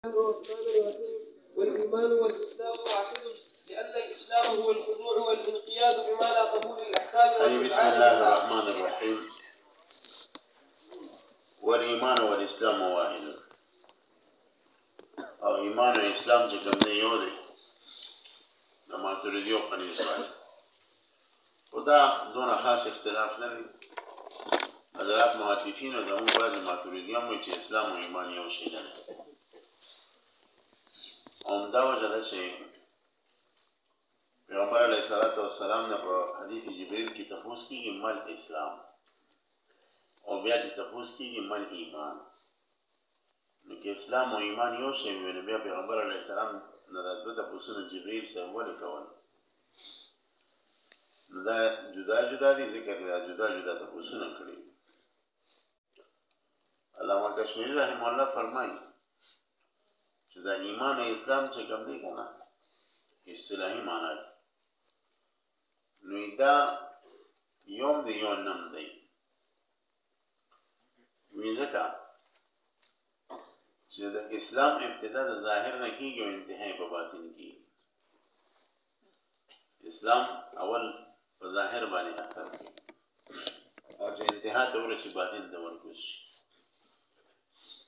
الرحمن الرحيم. والإيمان والإسلام واحد، لأن الإسلام هو الخضوع والانقياد بما لا قبول الأحكام. بسم الله الرحمن الرحيم. والإيمان والإسلام واحد، أو إيمان والإسلام جكم يودي لما تريديو قنيس بالي، وده دون خاص اختلاف نبي حضرات محدثين ودمون بعض ما تريديهم ويتي إسلام وإيمان يوشيدان دا وجه ده چې پیغمبر علیه الصلاة والسلام نه په حدیث جبریل کې تفوس کیږي مل اسلام او بیا دې تفوس کیږي مل ایمان. نو کې اسلام او ایمان یو شی وي، نو بیا پیغمبر علیه السلام نه د دوه تفوسونه جبریل سره ولې کول؟ نو دا جدا جدا دي، ځکه دا جدا جدا تفوسونه کړي. علامه کشمیری رحمه الله فرمایي چې دا ایمان او اسلام چې کوم دی کنه اصطلاحي معنی ده، نو دا یوم دی یو نم دی. وی ځکه چې د اسلام ابتدا د ظاهر نه کېږي او انتهای په باطن کېږي. اسلام اول په ظاهر باندې اثر کوي او چې انتها ته ورسي باطن ته ورکوز شي،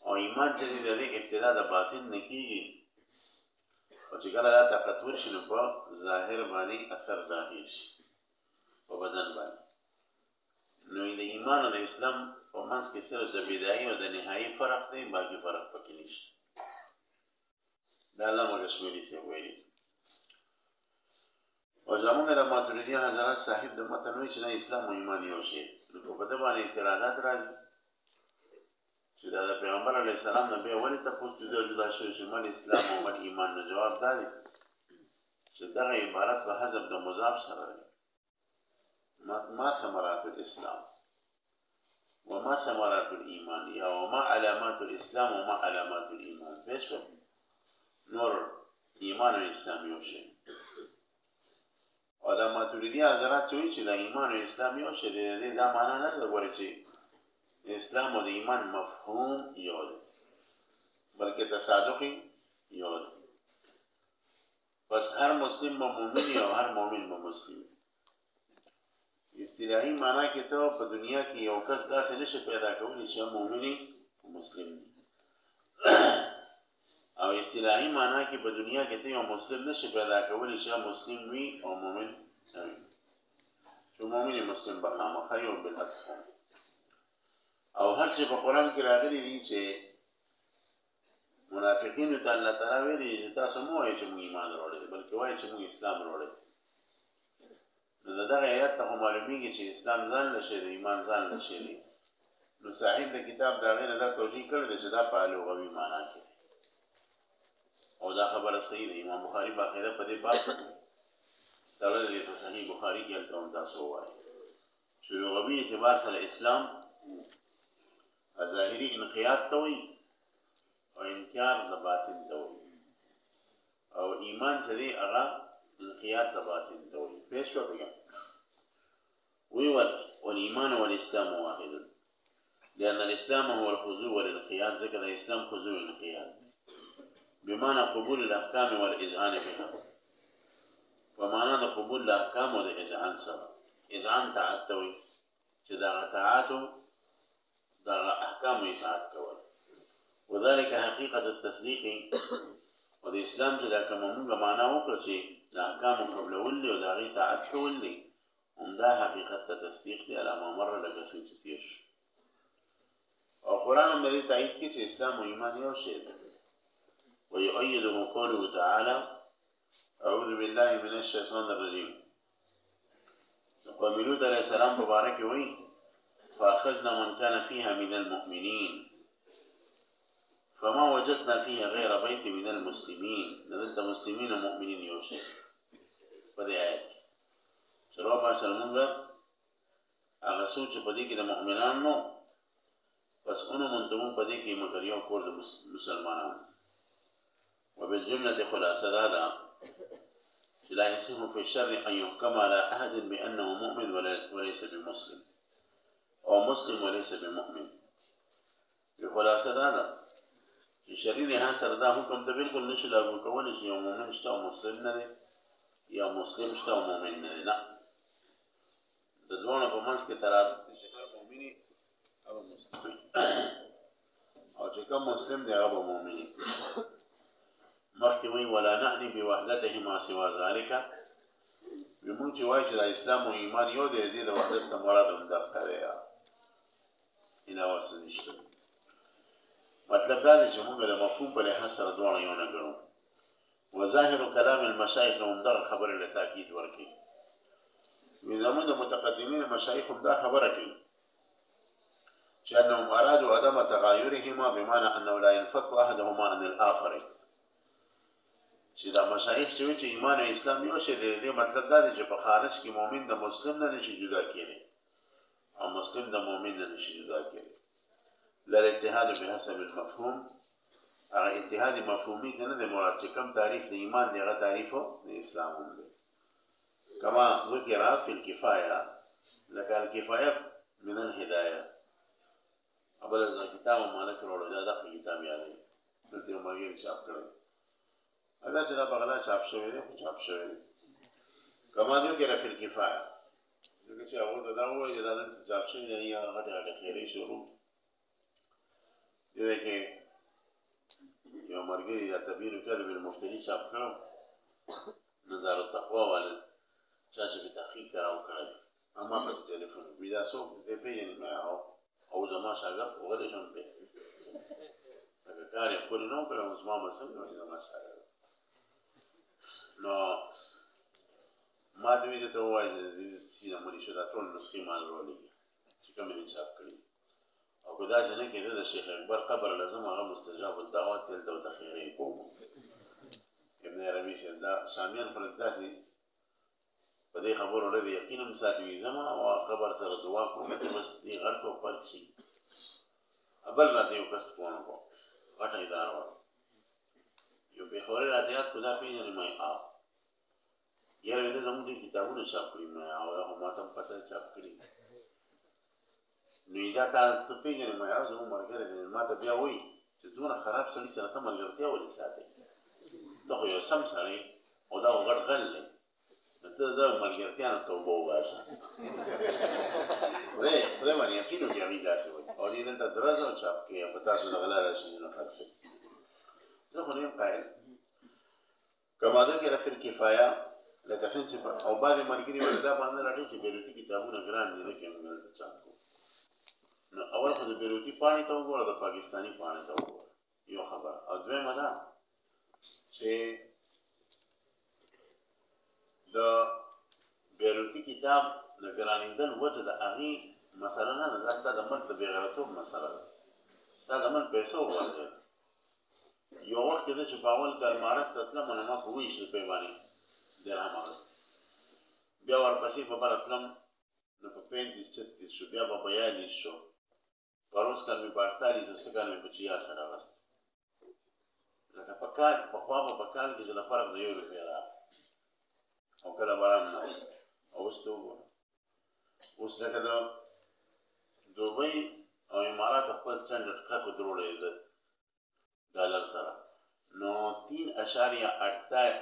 او ایمان چې دی د ابتدا د باطن نه کېږي او چې کله دا طاقت ورشي نو په ظاهر باندې اثر ظاهر شي په بدن باندې. نو د ایمان او د اسلام په منځ کې صرف د بدایي او د نهایي فرق دی، باقي فرق پکې نشته. دا علامه کشمیری صاحب ویلي. او زمونږ د ماتریدي حضرات صاحب د متن وایي چې نه اسلام او ایمان یو شی. نو په ده باندې اعتراضات راځي چې دا د پیغمبر علیه السلام نه بیا ولې تپوس جدا جدا شوي چې مل اسلام او مل ایمان؟ نو جواب دا دی چې دغه عبارت په حذف د مضاف سره دی. ما ثمرات الاسلام وما ثمرات الايمان، یا وما علامات الاسلام وما علامات الايمان. پیش نور ایمان او اسلام یو شی. او دا ماتریدي حضرات چې وایي چې دا ایمان او اسلام یو شی دی، دا معنا نه ده ګوره چې اسلام او د ایمان مفهوم یو دی، بلکې تصادقي یو دی. پس هر مسلم به مؤمن او هر مؤمن به مسلم. اصطلاحي معنا کې ته په دنیا کې یو کس داسې نشي پیدا کولی چې مؤمن او مسلم دی، او اصطلاحي معنا کې په دنیا کې ته یو مسلم نشي پیدا کولی چې مسلم وي او مؤمن نه وي، چې مؤمن مسلم به خامخا یو بالعکس. او هر چې په قرآن کې راغلي دي چې منافقینو ته الله تعالی ویلي چې تاسو مه وایئ چې موږ ایمان راوړی دی، بلکې وایئ چې موږ اسلام راوړی دی. نو د دغه ایت ته خو معلومیږي چې اسلام ځان له شی دی، ایمان ځان له شی دی. نو صاحب د کتاب د هغې نه دا توجیه کړی دی چې دا په لغوي معنا کې دی، او دا خبره صحیح ده. امام بخاري باقاعده په دې باب تړلی دی په صحیح بخاري کې. هلته هم تاسو ووایئ چې لغوي اعتبار سره اسلام ظاهري انقیاد ته وایي او انکار د باطن ته وایي، او ایمان چې دی هغه انقیاد د باطن ته وایي. پیش وکړه وی والایمان والاسلام واحد، لأن الاسلام هو الخضوع والانقياد. ذکر الاسلام خضوع والانقياد بمعنى قبول الاحکام والاذعان بها، ومعنى د قبول الاحکام و د اذعان سره. اذعان طاعت ته وایي چې دغه طاعاتو دغه احکام اطاعت کول، وذلك حقیقت التصدیق. او د اسلام چې دا کومه مونږ معنا وکړه چې د احکامو قبلول دي او د هغې طاعت کول دي، همدا حقیقت ته تصدیق دی علی ما مر لکه څنګه چې تېر شو. او قرآن هم د دې تایید کوي چې اسلام او ایمان یو شی دی. ويؤيده قوله تعالى اعوذ بالله من الشیطان الرجیم. قوم لوط علیه السلام مبارک وایي فأخذنا من كان فيها من المؤمنين فما وجدنا فيها غير بيت من المسلمين. نزلت مسلمين ومؤمنين يوشي بدي آيات شروع باسل منغا اغسو چه پدی که ده مؤمنان نو، پس انو منتمون پدی که مگریو کور ده مسلمانان. وبالجملة خلاصة دادا لا يصح في الشر أن يحكم على أحد بأنه مؤمن وليس بمسلم، او مسلم وليس بمؤمن. بخلاصه دا ده چې شرعي لحاظ سره دا حکم ته بالکل نشي لاګو کولی چې یو مؤمن شته او مسلم نه دی یا مسلم شته او مؤمن نه دی. نه، د دواړو په منځ کې ترادف دی چې هغه مؤمن وي هغه مسلم وي او چې کوم مسلم دی هغه به مؤمن وي. مخکې وایي ولا نعني بوحدتهما سوا ذلک، موږ چې وایو چې د اسلام او ایمان یو دی، دې د وحدت نه مراد همدغه دی، علاوه څه نشته. مطلب دا دی چې موږ د مفهوم په لحاظ سره دواړه یو نه ګڼو. وظاهر کلام المشایخ نو همدغه خبرې له تاکید ورکوي. وی زمونږ د متقدمین مشایخ هم دا خبره کوي چې انهم ارادوا عدم تغایرهما بمعنى انه لا ينفك احدهما عن الاخر. چې دا مشایخ چې وایي چې ایمان او اسلام یو شی دی، دې مطلب دا دی چې په خارج کې مؤمن د مسلم نه نشي جدا کېدی او مسلم د مؤمن نه نشي جدا کېدی. للاتحاد بحسب المفهوم، هغه اتحاد مفهومي ته نه دی مراد چې کوم تعریف د ایمان دی هغه تعریف د اسلام هم دی. کما ذکر فی الکفایه، لکه الکفایه من الهدایه. ابل کتاب مالک وروړو دا دغه کتاب یادوي، دلته یو ملګري چاپ کړی، اگر چې دا بغلا چاپ شوی دی خو چاپ شوی دی. کما ذکر فی الکفایه، ځکه چې هغه دا وایي چې دا دلته چاپ شوی دی یا غټه غټه خیري شروع دې کې یو ملګري دا تبیین کلب المفتری چاپ کړو، نظر التقوا والا چا چې په تحقیق کراو کړی، اما بس ټلیفون وی دا څوک دې پیژني مې او زما شاګرد وګورئ شم په هغه کار یې کول نو کړو، زما مسلم نو زما شاګرد نو ما دوی ته وایي چې نه مونږ شو دا ټول نسخې مال ورولې چې کوم یې چاپ کړی. او کدا چې نه کېده د شیخ اکبر قبر لازم هغه مستجاب الدعوات تل د خیرې کوم ابن عربي شه دا شامیان پر داسې په دې خبرو لري یقینا مساعدوي زما او قبر سره دعا کوم چې بس دې غړ کو فرق شي. ابل را دې وکس کوونه کو غټه اداره و یو به خوري راځيات خدا پیژنې مې یاره دې زموږ دې کتابونه چاپ کړی مې او هغه ماته پته چاپ کړی نو دا تاسو پیژنې مې او زموږ مرګره ماته بیا وایي چې زونه خراب سړي سره ته ملګرتیا ولې ساتي، دا خو یو سم سړی او دا غړ غل دی، ته دا ملګرتیا نه توبه وباسه. خدای باندې یقین وکړئ هغوی داسې وایي او دې دلته درز او چاپ کړي په تاسو د غلا راشي نه فرق شي. زه خو نه یم قایل. کما ذکر فی الکفایه، لکه څنګه چې او بعضې ملګري وایي دا باندې راټول چې بیروتي کتابونه ګران دي لکه موږ دلته چاپ کوو. نو اول خو د بیروتي پاڼې ته وګوره، د پاکستاني پاڼې ته وګوره، یو خبره. او دویمه دا چې د بیروتي کتاب د ګرانېدل وجه د هغې مسله نه ده، دا ستا د ملک د بېغیرتوب مسله ده، ستا د ملک پیسو وغورځېد. یو وخت کې ده چې په اول کال مارس ته تلم نو ما په 20 روپۍ باندې درهم اخیست، بیا ورپسې په بله تلم نو په 35-36 شو، بیا په 42 شو، پروس کال مې په 48 او څه کال مې په 60 سره اخیست. لکه په کال پخوا به په کال کې چې د فرق د 1 روپۍ راغی او کله باران نه و. او اوس ته وګوره، اوس لکه د دوبۍ او امارات خپل سټنډرډ کلکو دروړی د ډالر سره، نو 3.58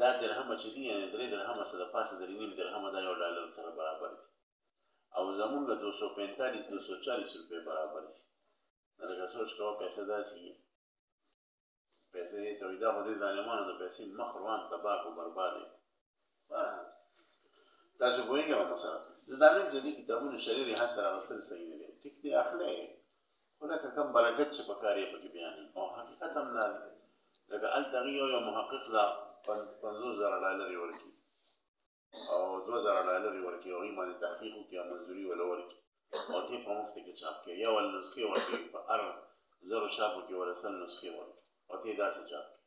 دا درهمه چې دي یعنې 3 درهمه څه د پاسه 3.5 درهمه دا یو ډالر سره برابر دي او زمونږ 245-240 روپۍ برابر دي. لکه سوچ کوه پیسې داسې وي، پیسې تولیدا خو دې ظالمانو د پیسې مخ روان تباه او برباد وي. تاسو پوهېږئ په مسله زه دا نه یم چې دې کتابونو شرعي لحاظ سره اخیستل صحیح نه دی، ټیک دی اخلی خو لکه کوم برکت چې په کار یې پکې بیانوي او حقیقت هم دا دی. لکه هلته هغې یو محقق له 50,000 ډالر یې ورکړي او 2,000 ډالر یې ورکړي، هغوی باندې تحقیق وکړي او مزدوري وله ورکړي او دې په مفت کې چاپ کړي، یا ول نسخې ورکړي، په هر 1000 شاپو کې ول 100 نسخې ورکړي او دې داسې چاپ کړي.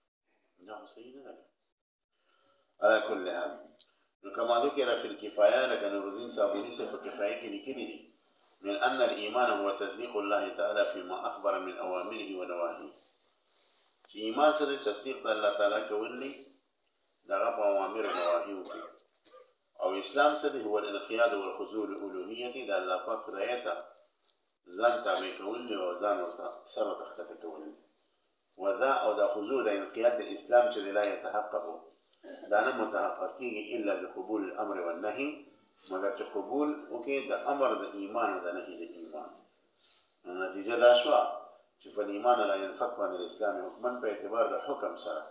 دا خو صحیح نه ده. على كل حال نو کما ذکر فی الکفایه، لکه نور الدین صابوني صاحب په کفایه کې لیکلي دي من ان الايمان هو تصديق الله تعالى فيما اخبر من اوامره ونواهيه، چې ایمان سره تصدیق د الله تعالی کول دي دغه په اوامر او نواهیو کې، او اسلام سره هو الانقياد والخضوع لالوهیته د الله پاک خدای ته ځان تابع کول دي او ځان ورته سر ورته ښکته کول دي. وذا او دا خضوع د انقیاد د اسلام چې لا يتحقق دا نه متحقق کېږي الا بقبول الامر والنهي، مګر چې قبول وکړي د امر د ایمان او د نهي د ایمان. نو نتیجه دا شوه چې فالایمان لا ينفك عن الاسلام حکما په اعتبار د حکم سره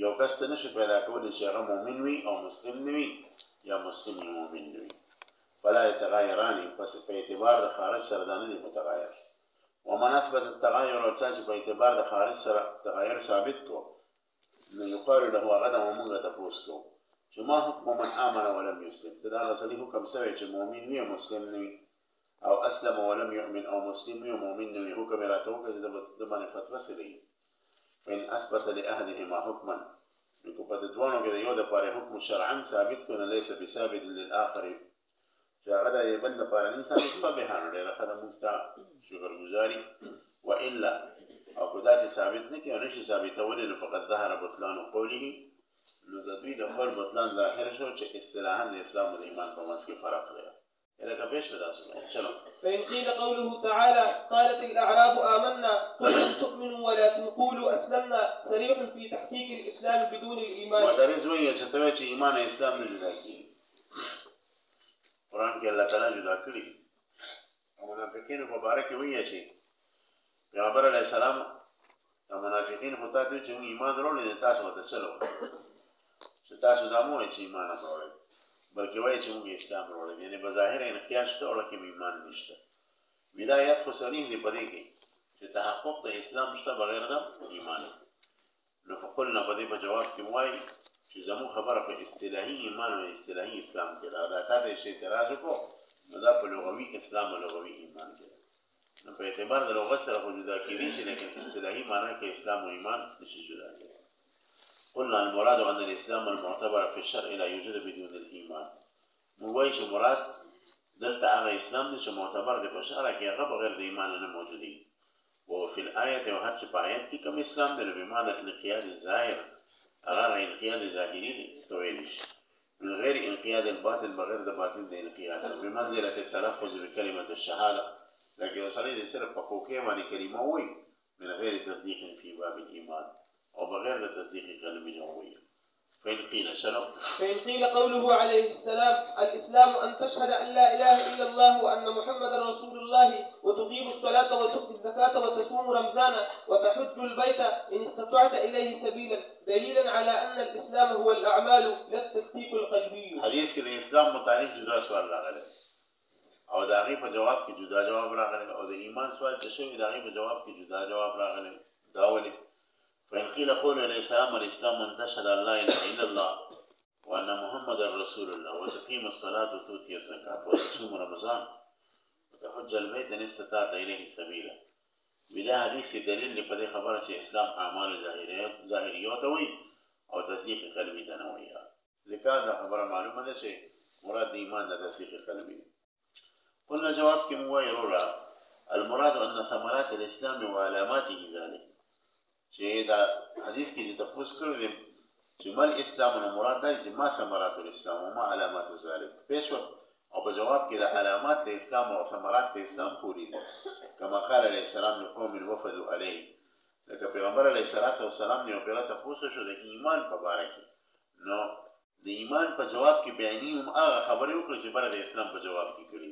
یو کس ته نشي پیدا کولی چې هغه مؤمن وي او مسلم نه وي یا مسلم وي مؤمن نه وي. فلا يتغايران، پس په اعتبار د خارج سره دا نه دي متغایر. ومن اثبت التغایر او چا چې په اعتبار د خارج سره تغایر ثابت کو نو یقال له هغه د موږ ته پوس کو چې ما حکم من آمن ولم يسلم، دا غسلی حکم سوی چې مؤمن وي او مسلم نه وي، او اسلم ولم يؤمن او مسلم وي او مؤمن نه وي، حکم راته وکړي چې د باندې فتوا سړي. فإن اثبت لاحدهما حکما، نو په دې دوانو کې یو د پاره حکم شرعا ثابت کړي ليس بثابت للآخر، چې هغه د بل لپاره نه ثابت په بهانه ډېر خدای مستا شکرګزاري. والا او خدا چې ثابت نه کړي او نشي ثابتولې نو فقط ظهر بطلان قوله، نو د دوی د خپل بطلان ظاهر شو چې اصطلاحا د اسلام او د ایمان په منځ کې فرق دی. إذا كبيش بدأ شلون؟ فإن قيل قوله تعالى قالت الأعراب آمنا قل لم تؤمنوا ولكن قولوا أسلمنا صريح في تحقيق الإسلام بدون الإيمان. ودرس وين يتوجه إيمان الإسلام نجدا كي قرآن کې الله تعالی جدا کړی او منافقین مبارک وی شي پیغمبر علیه السلام او منافقین خو ته چې ایمان ورولې تاسو ته چلو چې تاسو دمو چې ایمان ورولې بلکې وایي چې موږ اسلام ورولې، یعنی بظاهر انقیاد شته او کې ایمان نشته. بدايات خو صریح دی پدې کې چې تحقق د اسلام شته بغیر د ایمان. نو فقلنا بدې په جواب کې وایي چې زمو خبره په اصطلاحي ایمان او اصطلاحي اسلام کې دا راته شي اعتراض وکړو، نو دا په لغوي اسلام او لغوي ایمان کې نو په اعتبار د لغت سره خو جدا کېدی شي، لیکن اصطلاحي معنی کې اسلام او ایمان نشي جدا کېدای. قلنا المراد ان الاسلام المعتبر في الشرع لا يوجد بدون الايمان. مو وایي چې مراد دلته هغه اسلام دی چې معتبر دی په شرع کې، هغه بغیر د ایمان نه موجود دی. او فی الآیت او هر چې په آیت کې کوم اسلام دی نو بمعنى الانقیاد الظاهر، هغه انقیاد ظاهري دی ته ویل شي، من غیر انقیاد الباطن، بغیر د باطن د انقیاد. بمنزله التلفظ بکلمه الشهاده، لکه وسړی د صرف په کوکې باندې کلمه وایي من غیر تصدیق فی باب الايمان، او بغیر د تصدیق قلبی نه وایي. فإن قيل شلو؟ فإن قيل قوله عليه السلام الإسلام أن تشهد أن لا إله إلا الله وأن محمدا رسول الله وتقيم الصلاة وتؤتي الزكاة وتصوم رمضان وتحج البيت إن استطعت إليه سبيلا، دليلا على أن الإسلام هو الأعمال لا التصديق القلبي. حديث کې د اسلام متعلق جدا سوال راغلی او د هغې په جواب کې جدا جواب راغلی، او د ایمان سوال چې شوی د هغې په جواب کې جدا جواب راغلی. دا ولې؟ فإن قيل قول عليه السلام الإسلام أن تشهد أن لا إله إلا الله وأن محمدا رسول الله وتقيم الصلاة وتؤتي الزكاة وتصوم رمضان وتحج البيت إن استطعت إليه سبيلا. بدا حدیث کې دلیل په دې خبره چې اسلام اعمال ظاهریات وي او تصدیق قلبي ته نه وي. ذکر دا خبره معلومه ده چې مراد ایمان د تصدیق قلبي. قلنا جواب کې مو وایو المراد أن ثمرات الإسلام وعلاماته ذلك، چې دا حدیث کې چې تفصیل کړی دی چې مل اسلام نو مراد دی چې ما ثمرات الاسلام او ما علامات ذلك پیش او په جواب کې د علامات د اسلام او ثمرات د اسلام پوری دي. کما قال علیه السلام لقوم الوفد علیه، لکه پیغمبر علیه السلام یو پیغمبر تاسو شو د ایمان په باره کې، نو د ایمان په جواب کې بیانې هم هغه خبرې وکړي چې بره د اسلام په جواب کې کړي.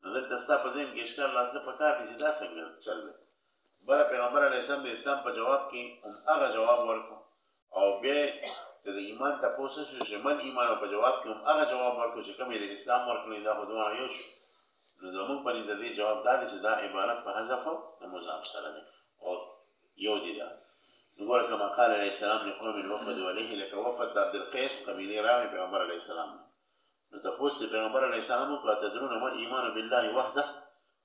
نو دلته ستا په ذهن کې اشکال راځي په کار دي چې دا څنګه چل دی. بره پیغمبر علیه السلام د اسلام په جواب کې هم هغه جواب ورکړو او بیا د ایمان تاسو شو چې من ایمان په جواب کې هم هغه جواب ورکړو چې کوم د اسلام ورکړي دا خو یو شو. نو زموږ په دې د جواب دا دی چې دا عبارت په حذف د مضاف سره دی او یو دی دا. نو ګوره کما قال علیه السلام لقوم الوفد علیه، لکه وفد د عبدالقیس قبیلې راغی پیغمبر علیه السلام نو تاسو د پیغمبر علیه السلام کو تدرون ما الايمان بالله وحده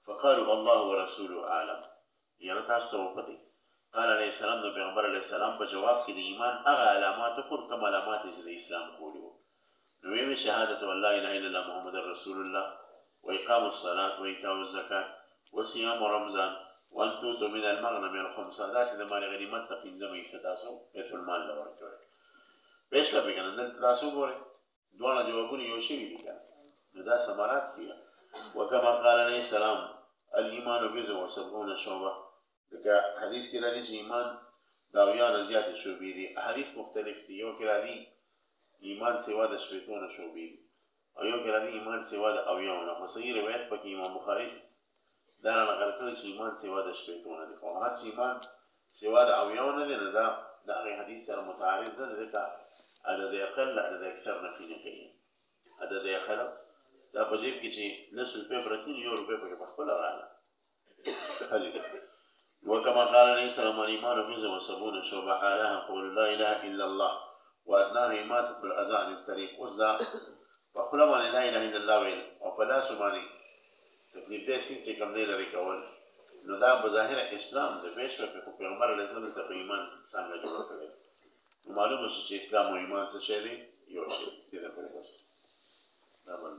فقالوا الله ورسوله اعلم. یاره تاسو وکړئ. قال علیه السلام د پیغمبر علیه السلام په جواب کې د ایمان هغه علامات او کوم علامات چې د اسلام کولو نو وی شهادت ان لا اله الا الله محمد رسول الله واقام الصلاه وايتاء الزکات وصيام رمضان وان تؤتوا من المغنم الخمس، دا چې د مال غنیمت ته 15 حصہ تاسو بیت المال له ورکوي. پېښه به کنه دلته تاسو ګورئ دوه جوابونه یو شی دي نو دا ثمرات دي. وکما قال علیه السلام الإيمان بضع وسبعون شعبة لك حديث كلا دي إيمان داويان زيادة شعبي دي أحاديث مختلف دي يو كلا دي إيمان سوا دا شبيتون شعبي أو يو كلا دي إيمان سوا دا أويون فصير روايات بك إمام بخاري دانا نقل كل إيمان سوا دا شبيتون دي وهات إيمان سوا دا أويون دي دا أغي حديث سر متعارض ده ذكا عدد يقل عدد أكثر في نقية عدد يقل دا بجيب كي نصف البيب رتين يورو بيب بخبل رانا حلو وكما قال عليه السلام الإيمان بضع وسبعون شعبة أعلاها قول لا إله إلا الله وأدناها إماتة الأذى عن الطريق وصدا فقل ما لا إله إلا الله ويل وفلا سماني تكليف ده سيستي كم دي لري كول نو دا بظاهر اسلام ده پیش په پیغمبر علیه السلام ته ایمان څنګه جوړ کړی معلومه شي چې اسلام او ایمان څه شی دی یو شی دی.